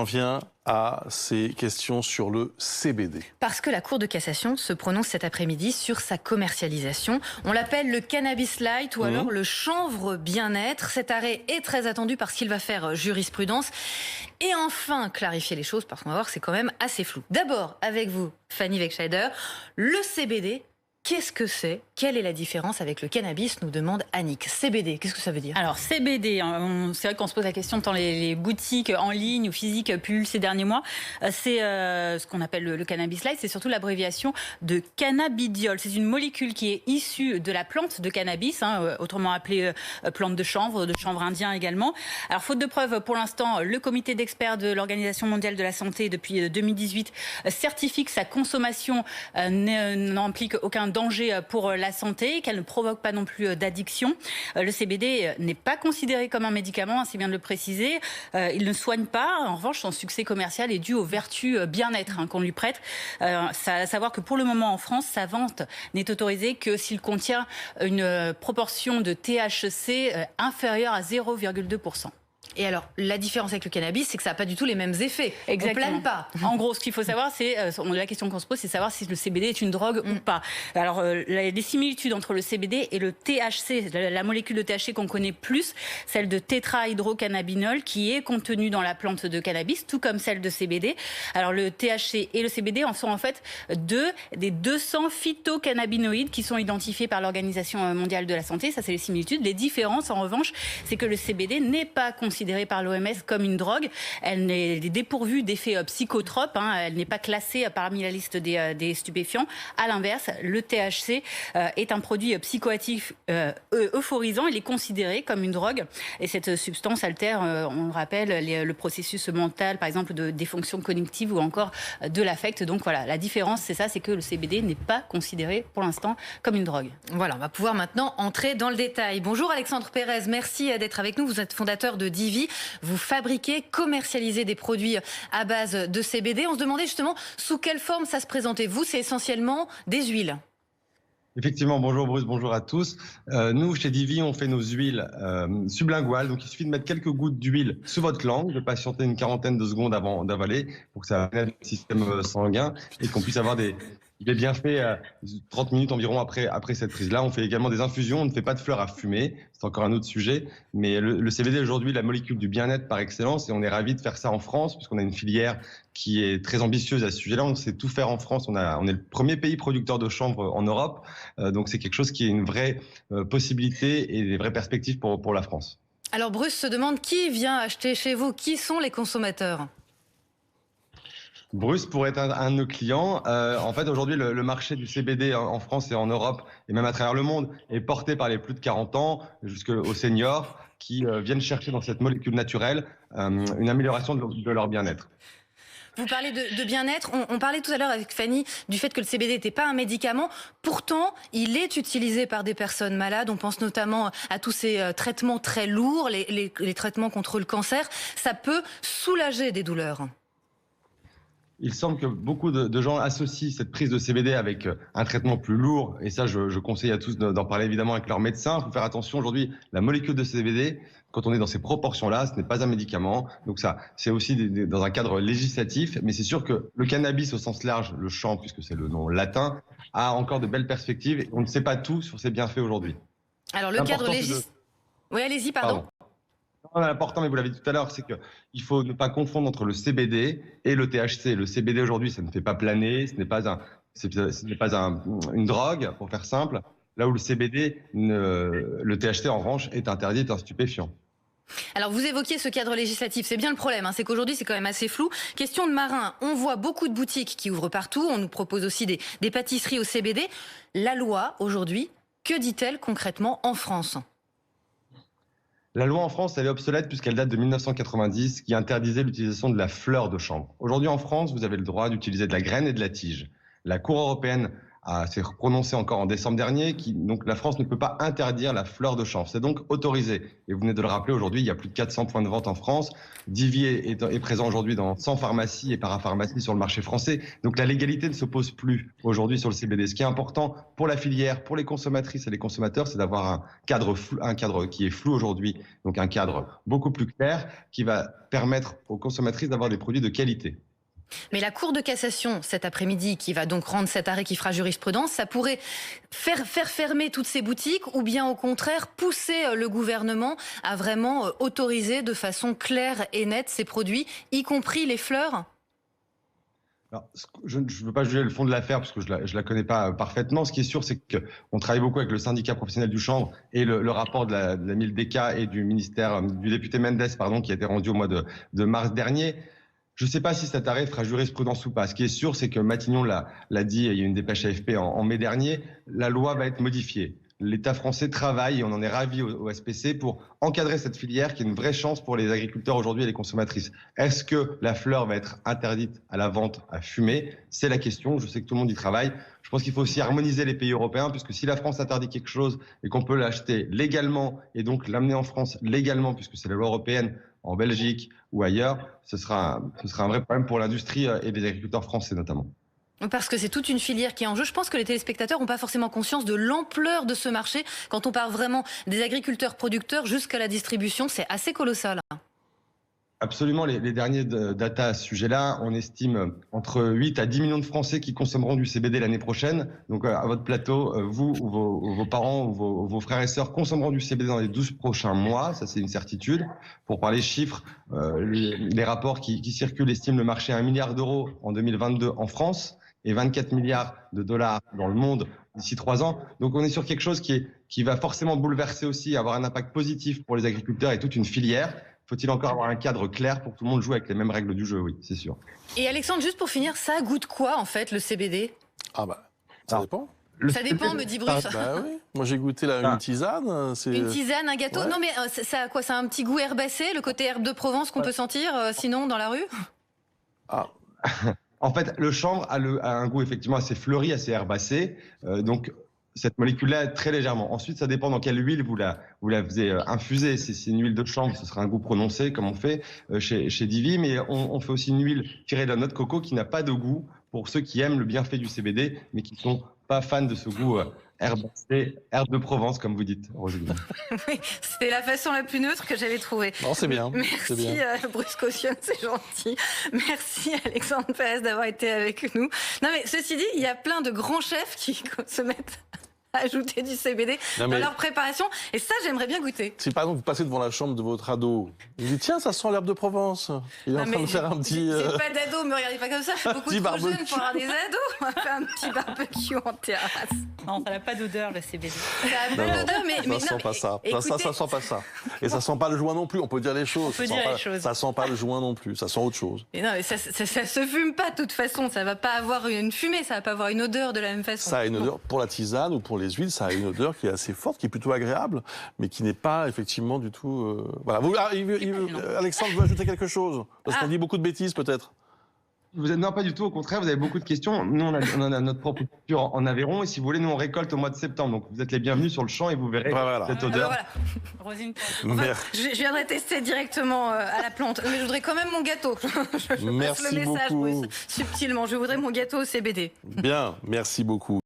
On vient à ces questions sur le CBD. Parce que la Cour de cassation se prononce cet après-midi sur sa commercialisation. On l'appelle le cannabis light ou alors le chanvre bien-être. Cet arrêt est très attendu parce qu'il va faire jurisprudence et enfin clarifier les choses parce qu'on va voir que c'est quand même assez flou. D'abord, avec vous, Fanny Wegscheider, le CBD, qu'est-ce que c'est ? Quelle est la différence avec le cannabis, nous demande Annick. CBD, qu'est-ce que ça veut dire ? Alors CBD, c'est vrai qu'on se pose la question tant les boutiques en ligne ou physiques pullulent ces derniers mois. C'est ce qu'on appelle le cannabis light, c'est surtout l'abréviation de cannabidiol. C'est une molécule qui est issue de la plante de cannabis, autrement appelée plante de chanvre indien également. Alors faute de preuves, pour l'instant, le comité d'experts de l'Organisation mondiale de la santé depuis 2018 certifie que sa consommation n'implique aucun danger pour la santé, qu'elle ne provoque pas non plus d'addiction. Le CBD n'est pas considéré comme un médicament, c'est bien de le préciser. Il ne soigne pas. En revanche, son succès commercial est dû aux vertus bien-être qu'on lui prête. À savoir que pour le moment en France, sa vente n'est autorisée que s'il contient une proportion de THC inférieure à 0,2%. Et alors, la différence avec le cannabis, c'est que ça n'a pas du tout les mêmes effets. Exactement. On plane pas. En gros, ce qu'il faut savoir, c'est la question qu'on se pose, c'est savoir si le CBD est une drogue ou pas. Alors, les similitudes entre le CBD et le THC, la molécule de THC qu'on connaît plus, celle de tétrahydrocannabinol, qui est contenue dans la plante de cannabis, tout comme celle de CBD. Alors, le THC et le CBD en sont en fait deux des 200 phytocannabinoïdes qui sont identifiés par l'Organisation mondiale de la santé. Ça, c'est les similitudes. Les différences, en revanche, c'est que le CBD n'est pas considérée par l'OMS comme une drogue. Elle est dépourvue d'effets psychotropes. Elle n'est pas classée parmi la liste des stupéfiants. À l'inverse, le THC est un produit psychoactif euphorisant. Il est considéré comme une drogue. Et cette substance altère, on le rappelle, le processus mental, par exemple, des fonctions cognitives ou encore de l'affect. Donc voilà, la différence, c'est ça, c'est que le CBD n'est pas considéré pour l'instant comme une drogue. Voilà, on va pouvoir maintenant entrer dans le détail. Bonjour Alexandre Pérez, merci d'être avec nous. Vous êtes fondateur de Divi. Vous fabriquez, commercialisez des produits à base de CBD. On se demandait justement sous quelle forme ça se présentait. Vous, c'est essentiellement des huiles. Effectivement, bonjour Bruce, bonjour à tous. Nous, chez Divi, on fait nos huiles sublinguales. Donc, il suffit de mettre quelques gouttes d'huile sous votre langue, de patienter une quarantaine de secondes avant d'avaler pour que ça aide le système sanguin et qu'on puisse avoir des bienfaits 30 minutes environ après cette prise-là. On fait également des infusions. On ne fait pas de fleurs à fumer. C'est encore un autre sujet. Mais le CBD, aujourd'hui, la molécule du bien-être par excellence. Et on est ravis de faire ça en France puisqu'on a une filière qui est très ambitieuse à ce sujet-là. On sait tout faire en France. On est le premier pays producteur de chanvre en Europe. Donc, c'est quelque chose qui est une vraie possibilité et des vraies perspectives pour la France. Alors, Bruce se demande qui vient acheter chez vous. Qui sont les consommateurs ? Bruce pourrait être un de nos clients. En fait, aujourd'hui, le marché du CBD en France et en Europe, et même à travers le monde, est porté par les plus de 40 ans jusqu'aux seniors qui viennent chercher dans cette molécule naturelle une amélioration de leur bien-être. Vous parlez de bien-être. On parlait tout à l'heure avec Fanny du fait que le CBD n'était pas un médicament. Pourtant, il est utilisé par des personnes malades. On pense notamment à tous ces traitements très lourds, les traitements contre le cancer. Ça peut soulager des douleurs. Il semble que beaucoup de gens associent cette prise de CBD avec un traitement plus lourd. Et ça, je conseille à tous d'en parler évidemment avec leur médecin. Il faut faire attention aujourd'hui, la molécule de CBD, quand on est dans ces proportions-là, ce n'est pas un médicament. Donc ça, c'est aussi dans un cadre législatif. Mais c'est sûr que le cannabis au sens large, le chanvre, puisque c'est le nom latin, a encore de belles perspectives. Et on ne sait pas tout sur ses bienfaits aujourd'hui. Alors le cadre législatif... Oui, allez-y, pardon. L'important, mais vous l'avez dit tout à l'heure, c'est qu'il faut ne pas confondre entre le CBD et le THC. Le CBD aujourd'hui, ça ne fait pas planer, ce n'est pas une drogue, pour faire simple. Là où le CBD, le THC en revanche, est interdit, est un stupéfiant. Alors vous évoquiez ce cadre législatif, c'est bien le problème, c'est qu'aujourd'hui c'est quand même assez flou. Question de Marin, on voit beaucoup de boutiques qui ouvrent partout, on nous propose aussi des pâtisseries au CBD. La loi aujourd'hui, que dit-elle concrètement en France ? La loi en France, elle est obsolète puisqu'elle date de 1990, qui interdisait l'utilisation de la fleur de chanvre. Aujourd'hui en France, vous avez le droit d'utiliser de la graine et de la tige. La Cour européenne s'est prononcé encore en décembre dernier, donc la France ne peut pas interdire la fleur de chanvre. C'est donc autorisé. Et vous venez de le rappeler, aujourd'hui, il y a plus de 400 points de vente en France. Divi est présent aujourd'hui dans 100 pharmacies et parapharmacies sur le marché français. Donc la légalité ne s'oppose plus aujourd'hui sur le CBD. Ce qui est important pour la filière, pour les consommatrices et les consommateurs, c'est d'avoir un cadre qui est flou aujourd'hui, donc un cadre beaucoup plus clair qui va permettre aux consommatrices d'avoir des produits de qualité. Mais la Cour de cassation, cet après-midi, qui va donc rendre cet arrêt qui fera jurisprudence, ça pourrait faire fermer toutes ces boutiques ou bien au contraire pousser le gouvernement à vraiment autoriser de façon claire et nette ces produits, y compris les fleurs? Alors, je ne veux pas juger le fond de l'affaire parce que je la connais pas parfaitement. Ce qui est sûr, c'est qu'on travaille beaucoup avec le syndicat professionnel du chanvre et le rapport de la Mildeka et du ministère du député Mendes, qui a été rendu au mois de mars dernier. Je ne sais pas si cet arrêt fera jurisprudence ou pas. Ce qui est sûr, c'est que Matignon l'a dit, il y a eu une dépêche AFP en mai dernier, la loi va être modifiée. L'État français travaille, et on en est ravis au SPC, pour encadrer cette filière qui est une vraie chance pour les agriculteurs aujourd'hui et les consommatrices. Est-ce que la fleur va être interdite à la vente à fumer? C'est la question, je sais que tout le monde y travaille. Je pense qu'il faut aussi harmoniser les pays européens, puisque si la France interdit quelque chose et qu'on peut l'acheter légalement et donc l'amener en France légalement, puisque c'est la loi européenne, en Belgique ou ailleurs, ce sera un vrai problème pour l'industrie et les agriculteurs français notamment. Parce que c'est toute une filière qui est en jeu. Je pense que les téléspectateurs n'ont pas forcément conscience de l'ampleur de ce marché. Quand on parle vraiment des agriculteurs producteurs jusqu'à la distribution, c'est assez colossal. Absolument, les derniers data à ce sujet-là, on estime entre 8 à 10 millions de Français qui consommeront du CBD l'année prochaine. Donc à votre plateau, vous ou vos parents ou vos frères et sœurs consommeront du CBD dans les 12 prochains mois, ça c'est une certitude. Pour parler chiffres, les rapports qui circulent estiment le marché à 1 milliard d'euros en 2022 en France et 24 milliards de dollars dans le monde d'ici 3 ans. Donc on est sur quelque chose qui va forcément bouleverser aussi, avoir un impact positif pour les agriculteurs et toute une filière. Faut-il encore avoir un cadre clair pour que tout le monde joue avec les mêmes règles du jeu? Oui, c'est sûr. Et Alexandre, juste pour finir, ça goûte quoi en fait le CBD? Ah bah, ça dépend. Ça dépend, me dit Bruce. Bah oui, moi j'ai goûté une tisane. Une tisane, un gâteau. Ouais. Non mais ça a quoi? Ça a un petit goût herbacé, le côté herbe de Provence qu'on peut sentir sinon dans la rue? Ah. En fait, le chanvre a un goût effectivement assez fleuri, assez herbacé. Donc cette molécule-là, très légèrement. Ensuite, ça dépend dans quelle huile vous la faisiez infuser. Si c'est une huile de chanvre, ce sera un goût prononcé, comme on fait chez Divi. Mais on fait aussi une huile tirée de la noix de coco qui n'a pas de goût pour ceux qui aiment le bienfait du CBD, mais qui ne sont pas fans de ce goût herbacé, herbe de Provence, comme vous dites, Roseline. Oui, c'était la façon la plus neutre que j'avais trouvée. Non, c'est bien. Merci Bruce cautionne, c'est gentil. Merci Alexandre Pérez d'avoir été avec nous. Non mais ceci dit, il y a plein de grands chefs qui se mettent à ajouter du CBD dans leur préparation. Et ça, j'aimerais bien goûter. Si par exemple vous passez devant la chambre de votre ado, il dit tiens, ça sent l'herbe de Provence. Il est en train de faire un petit. C'est pas d'ado, me regardez pas comme ça. Je suis beaucoup trop jeune pour avoir des ados. On va faire un petit barbecue en terrasse. Non, ça n'a pas d'odeur le CBD. Ça n'a pas d'odeur, mais ça sent pas ça. Écoutez... Ça sent pas ça. Et ça sent pas le joint non plus. On peut dire les choses. On peut dire les choses. Ça sent pas le joint non plus. Ça sent autre chose. Mais non, mais ça se fume pas de toute façon. Ça va pas avoir une fumée. Ça va pas avoir une odeur de la même façon. Ça a une odeur pour la tisane ou pour les huiles. Ça a une odeur qui est assez forte, qui est plutôt agréable, mais qui n'est pas effectivement du tout. Voilà. Alexandre veut ajouter quelque chose parce qu'on dit beaucoup de bêtises peut-être. Non, pas du tout. Au contraire, vous avez beaucoup de questions. Nous, on a notre propre culture en Aveyron. Et si vous voulez, nous, on récolte au mois de septembre. Donc, vous êtes les bienvenus sur le champ et vous verrez cette odeur. Rosine, je viendrai tester directement à la plante. Mais je voudrais quand même mon gâteau. Je passe le message, Bruce, subtilement. Je voudrais mon gâteau au CBD. Bien, merci beaucoup.